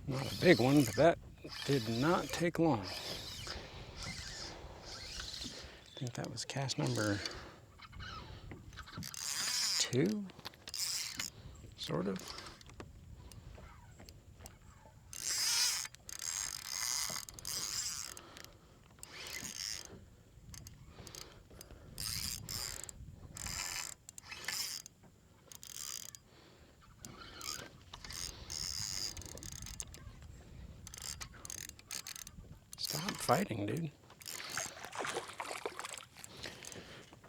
Not a big one, but that did not take long. I think that was cast number 2, sort of. Stop fighting, dude.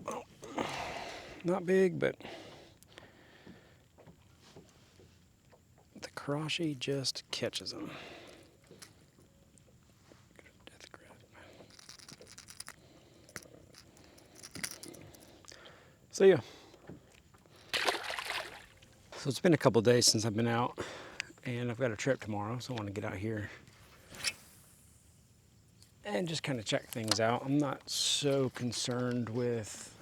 Well, not big, but the Karashi just catches them. Death grip. So yeah. So it's been a couple days since I've been out, and I've got a trip tomorrow, so I want to get out here and just kind of check things out. I'm not so concerned with,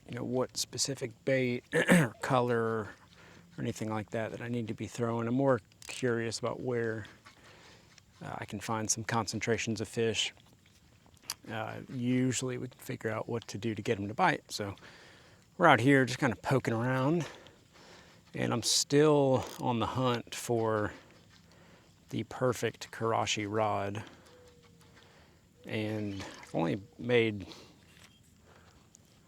you know, what specific bait or color or anything like that I need to be throwing. I'm more curious about where I can find some concentrations of fish. Usually we can figure out what to do to get them to bite. So we're out here just kind of poking around, and I'm still on the hunt for the perfect Karashi rod. And I've only made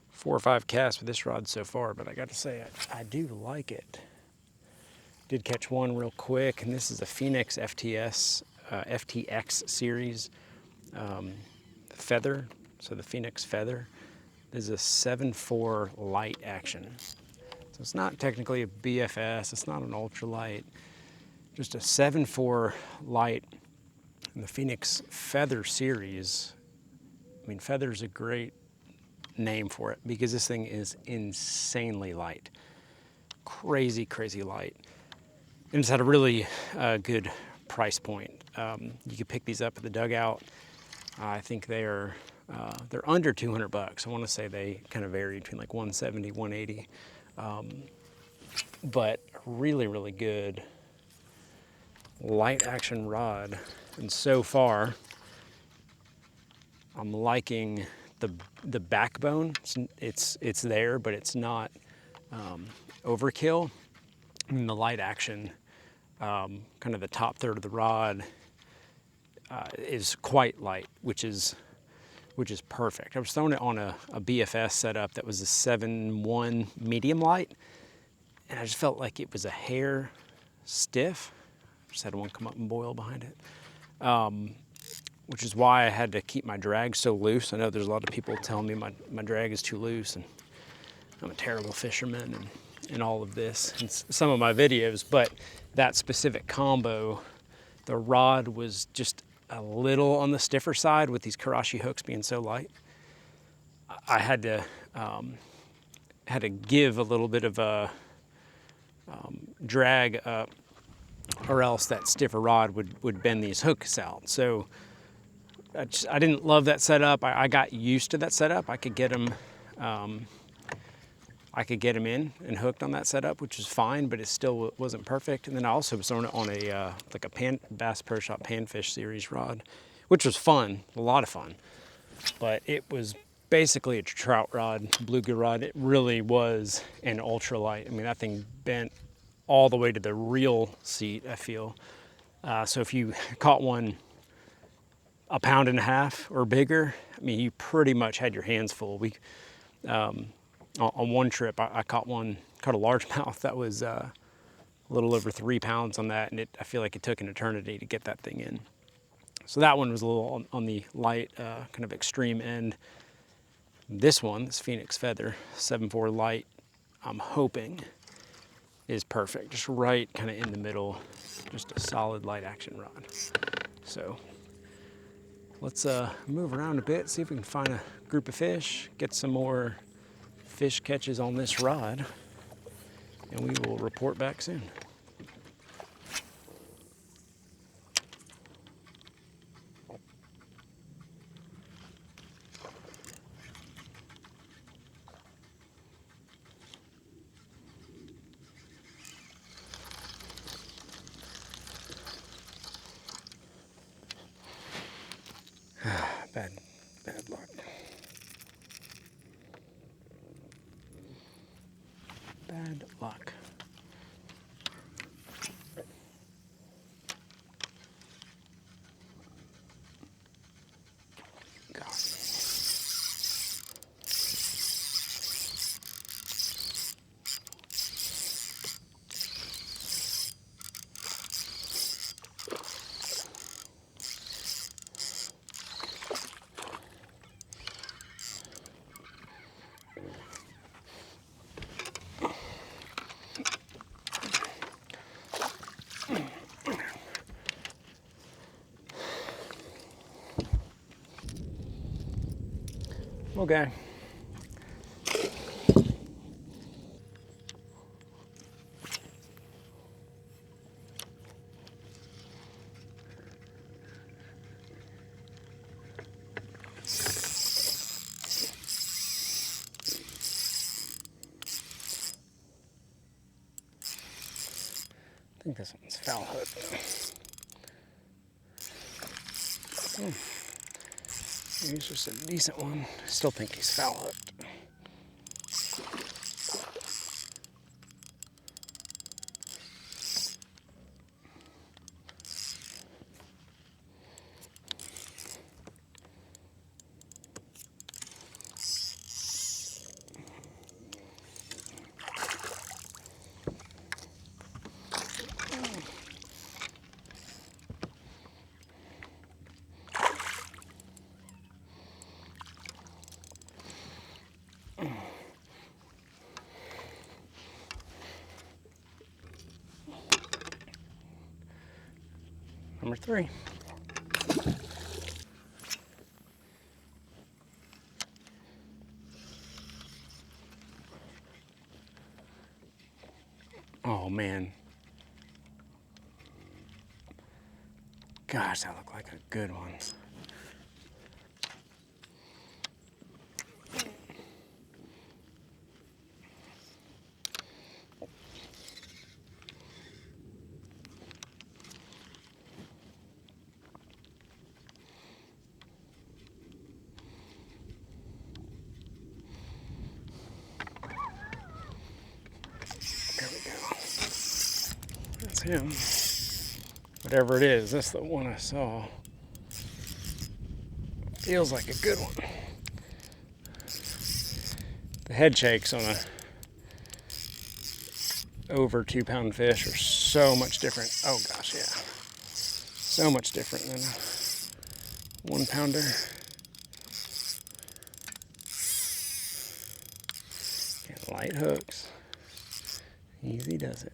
4 or 5 casts with this rod so far, but I got to say, I do like it. Did catch one real quick, and this is a Phenix FTX series feather. So the Phenix feather. This is a 7.4 light action. So it's not technically a BFS, it's not an ultralight, just a 7.4 light. And the Phenix Feather series, I mean, feather's a great name for it because this thing is insanely light. Crazy, crazy light. And it's at a really good price point. You can pick these up at the Dugout. I think they're under 200 bucks. I want to say they kind of vary between like 170, 180. But really, really good light action rod. And so far, I'm liking the backbone. It's there, but it's not overkill. And the light action, kind of the top third of the rod, is quite light, which is perfect. I was throwing it on a BFS setup that was a 7.1 medium light, and I just felt like it was a hair stiff. Just had one come up and boil behind it. Which is why I had to keep my drag so loose. I know there's a lot of people telling me my drag is too loose, and I'm a terrible fisherman and all of this in some of my videos, but that specific combo, the rod was just a little on the stiffer side with these Karashi hooks being so light. I had to give a little bit of a drag up, or else that stiffer rod would bend these hooks out. So I didn't love that setup. I got used to that setup. I could get them in and hooked on that setup, which was fine, but it still wasn't perfect. And then I also was throwing it on a like a Bass Pro Shop panfish series rod, which was fun, a lot of fun. But it was basically a trout rod, bluegill rod. It really was an ultralight. I mean, that thing bent all the way to the reel seat, I feel. So if you caught one 1.5 pounds or bigger, I mean, you pretty much had your hands full. On one trip, I caught a largemouth that was a little over 3 pounds on that, and I feel like it took an eternity to get that thing in. So that one was a little on the light, kind of extreme end. This Phenix Feather, 7.4 light, I'm hoping is perfect. Just right kind of in the middle, just a solid light action rod. So let's move around a bit, see if we can find a group of fish, get some more fish catches on this rod, and we will report back soon. Bad luck. Bad luck. God. Okay. I think this one's foul hooked. He's just a decent one. Still think he's foul hooked. Number 3. Oh man. Gosh, that looked like a good one. There we go. That's him. Whatever it is, that's the one I saw. Feels like a good one. The head shakes on a over 2 pound fish are so much different. Oh gosh, yeah. So much different than a 1 pounder. And light hooks. Easy does it.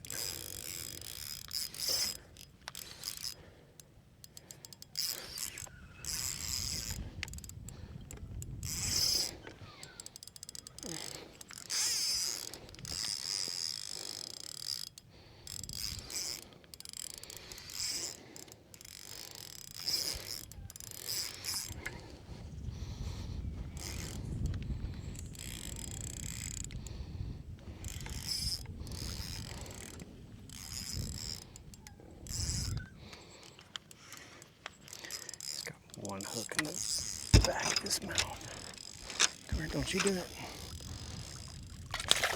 One hook in the back of his mouth. Come here, don't you do it.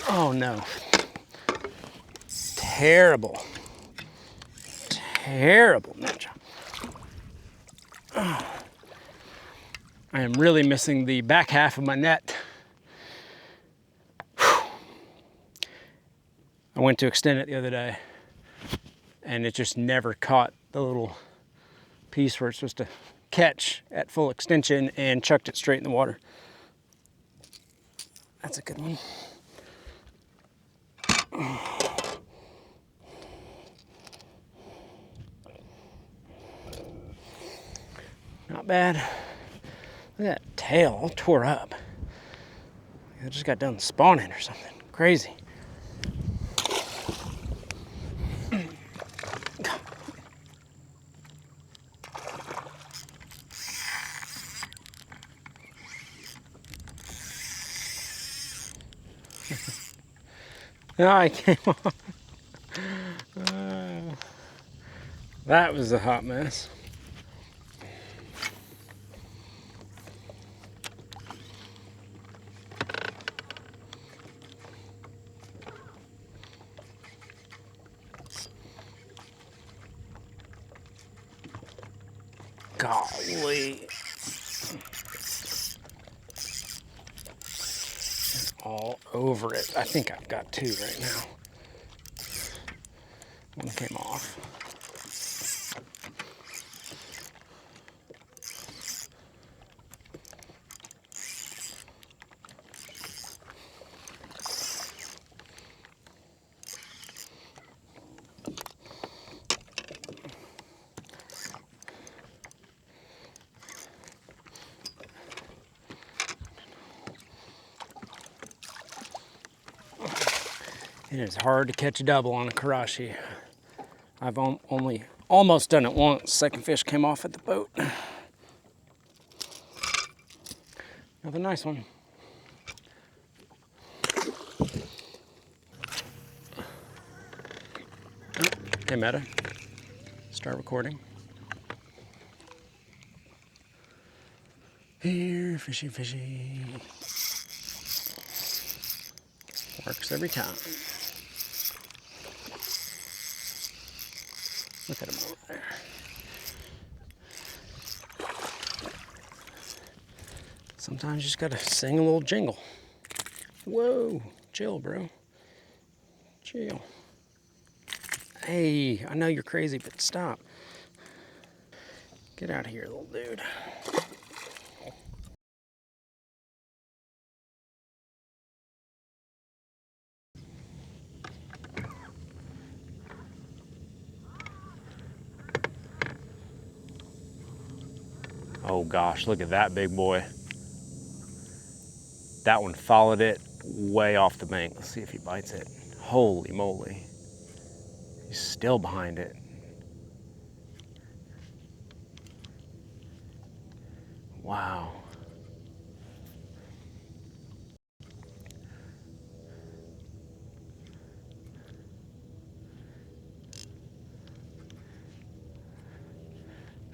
Oh no. Terrible. Terrible ninja. Oh. I am really missing the back half of my net. Whew. I went to extend it the other day and it just never caught the little piece where it's supposed to catch at full extension and chucked it straight in the water. That's a good one. Not bad. Look at that tail all tore up. I just got done spawning or something. Crazy. No, I came off. That was a hot mess. Golly. All over it. I think I've got two right now. One came off. It is hard to catch a double on a Karashi. I've only almost done it once. Second fish came off at the boat. Another nice one. Hey Meta, start recording. Here, fishy, fishy. Works every time. Look at him over there. Sometimes you just gotta sing a little jingle. Whoa, chill, bro. Chill. Hey, I know you're crazy, but stop. Get out of here, little dude. Oh gosh, look at that big boy. That one followed it way off the bank. Let's see if he bites it. Holy moly. He's still behind it. Wow.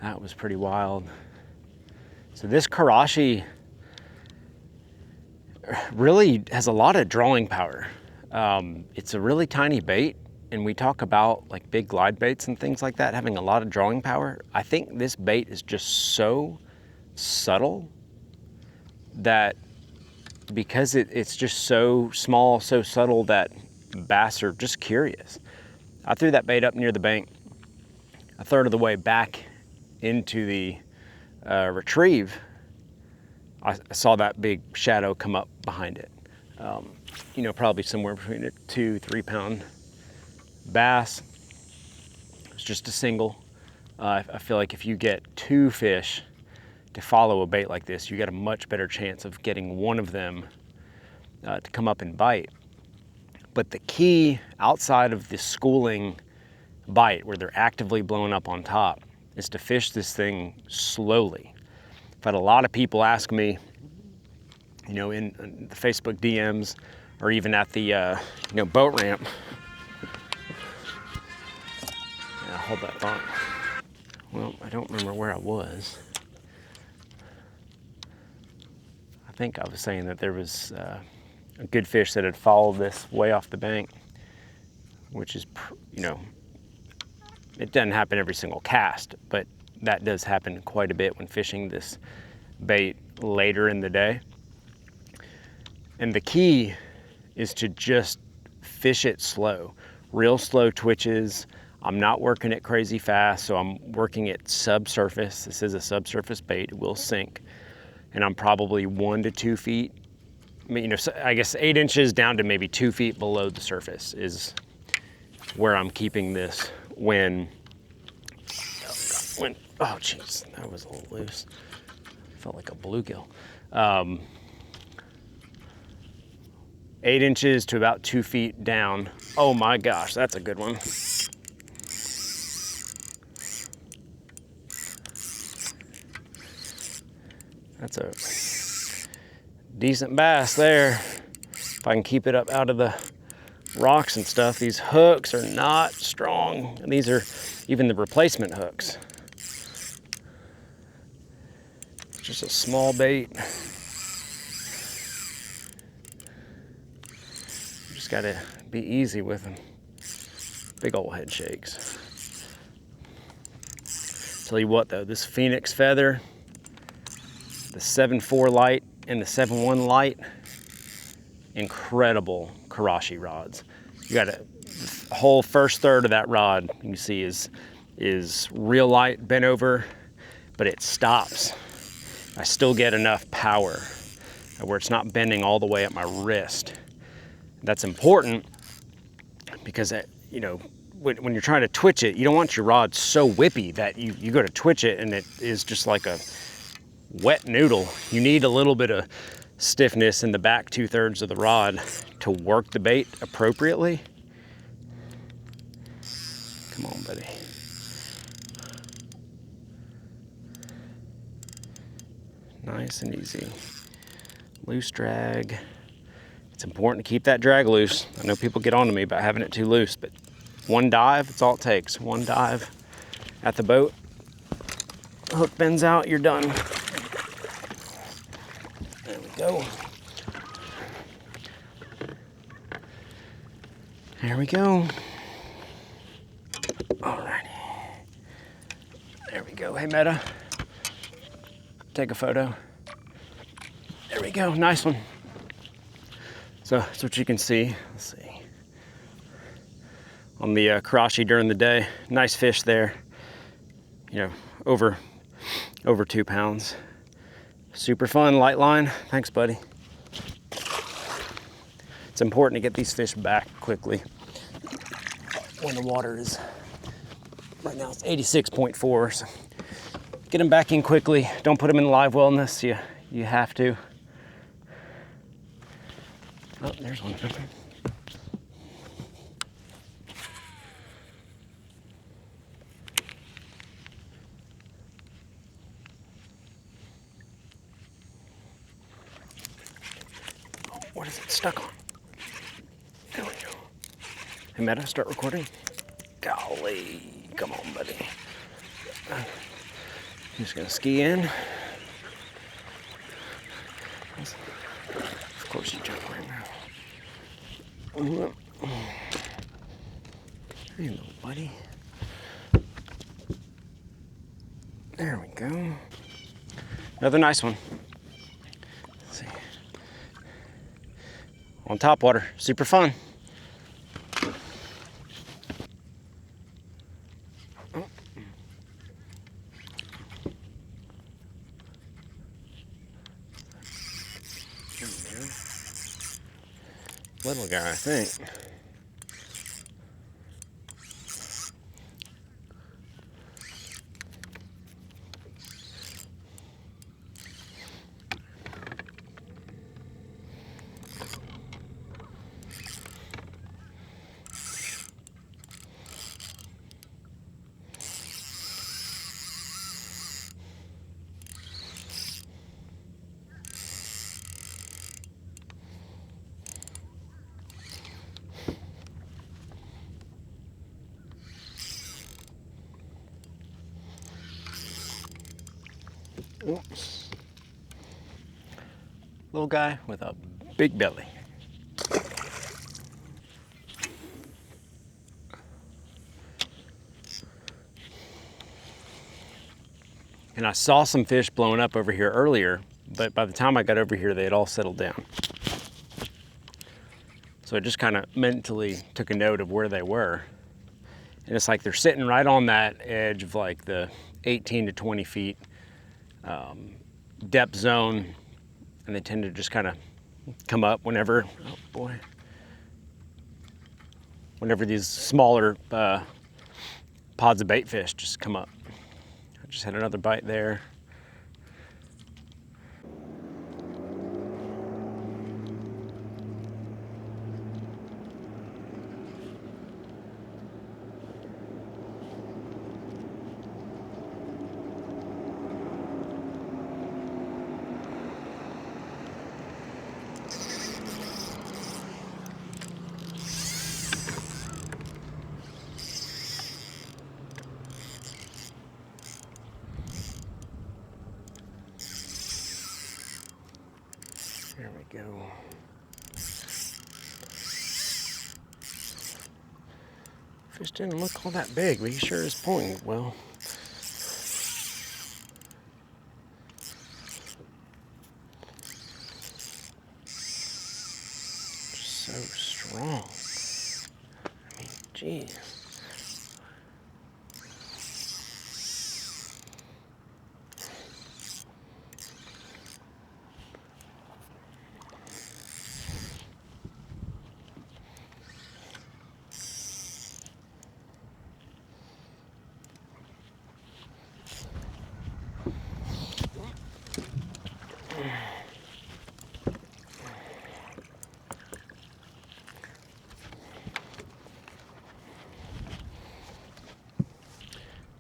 That was pretty wild. So this Karashi really has a lot of drawing power. It's a really tiny bait, and we talk about like big glide baits and things like that having a lot of drawing power. I think this bait is just so subtle that because it's just so small, so subtle, that bass are just curious. I threw that bait up near the bank, a third of the way back into the retrieve. I saw that big shadow come up behind it. You know, probably somewhere between a 2-3 pound bass. It's just a single. I feel like if you get two fish to follow a bait like this, you got a much better chance of getting one of them to come up and bite. But the key outside of the schooling bite, where they're actively blowing up on top, is to fish this thing slowly. I've had a lot of people ask me, you know, in the Facebook DMs or even at the you know, boat ramp. Yeah, hold that thought. Well, I don't remember where I was. I think I was saying that there was a good fish that had followed this way off the bank, which is, you know, it doesn't happen every single cast, but that does happen quite a bit when fishing this bait later in the day. And the key is to just fish it slow, real slow twitches. I'm not working it crazy fast, so I'm working it subsurface. This is a subsurface bait, it will sink. And I'm probably 1 to 2 feet, you know, I guess 8 inches down to maybe 2 feet below the surface is where I'm keeping this when, oh geez, that was a little loose. Felt like a bluegill. 8 inches to about 2 feet down. Oh my gosh, that's a good one. That's a decent bass there. If I can keep it up out of the rocks and stuff. These hooks are not strong. And these are even the replacement hooks. It's just a small bait. You just gotta be easy with them. Big old head shakes. Tell you what though, this Phenix feather, the 7.4 light and the 7.1 light, incredible Karashi rods. You got a whole first third of that rod you can see is real light, bent over, but it stops. I still get enough power where it's not bending all the way up my wrist. That's important because, you know, when you're trying to twitch it, you don't want your rod so whippy that you go to twitch it and it is just like a wet noodle. You need a little bit of stiffness in the back 2/3 of the rod to work the bait appropriately. Come on, buddy. Nice and easy. Loose drag. It's important to keep that drag loose. I know people get on to me about having it too loose, but one dive, that's all it takes. One dive at the boat. Hook bends out, you're done. There we go. There we go. Alrighty. There we go. Hey, Meta. Take a photo. There we go. Nice one. So that's what you can see. Let's see. On the Karashi during the day, nice fish there. You know, over 2 pounds. Super fun, light line. Thanks, buddy. It's important to get these fish back quickly when the water is, right now it's 86.4, so get them back in quickly. Don't put them in live well unless you have to. Oh, there's one. Oh, what is it stuck on? There we go. Hey, Meta, start recording. Golly, come on, buddy. Just gonna ski in. Of course you jump right now. Hey, little buddy. There we go. Another nice one. Let's see. On top water, super fun. Little guy, I think. Oops. Little guy with a big belly. And I saw some fish blowing up over here earlier, but by the time I got over here, they had all settled down. So I just kind of mentally took a note of where they were. And it's like they're sitting right on that edge of like the 18 to 20 feet depth zone, and they tend to just kind of come up whenever, oh boy, whenever these smaller pods of bait fish just come up. I just had another bite there. There we go. Fish didn't look all that big, but he sure is pointing well. so strong. I mean, geez.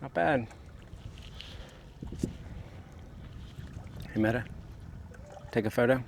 Not bad. Hey, Meta, take a photo.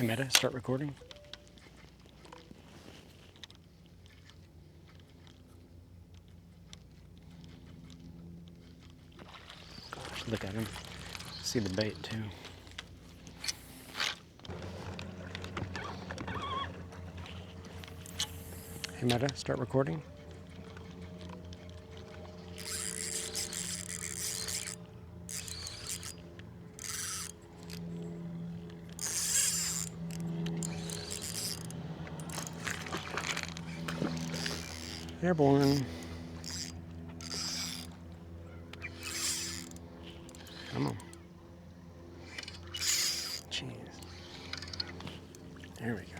Hey, Meta, start recording. Gosh, look at him. See the bait too. Hey, Meta, start recording. Airborne. Come on. Jeez. There we go.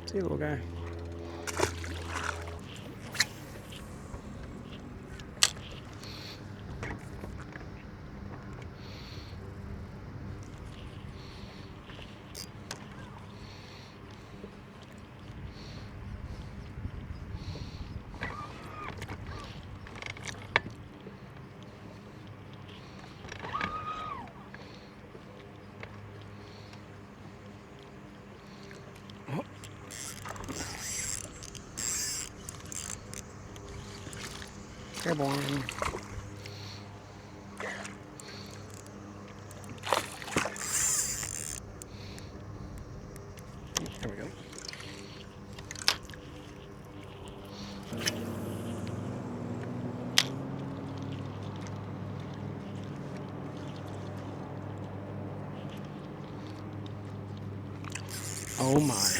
See you, little guy. Airborne. There we go. Oh my.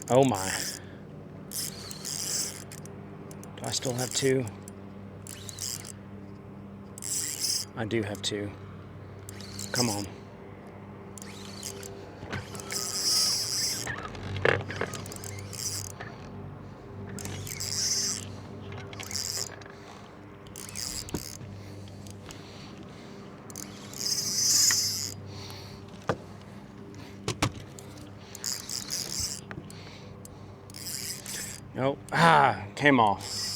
Oh my. Do I still have two? I do have two. Come on. Nope. Ah, came off.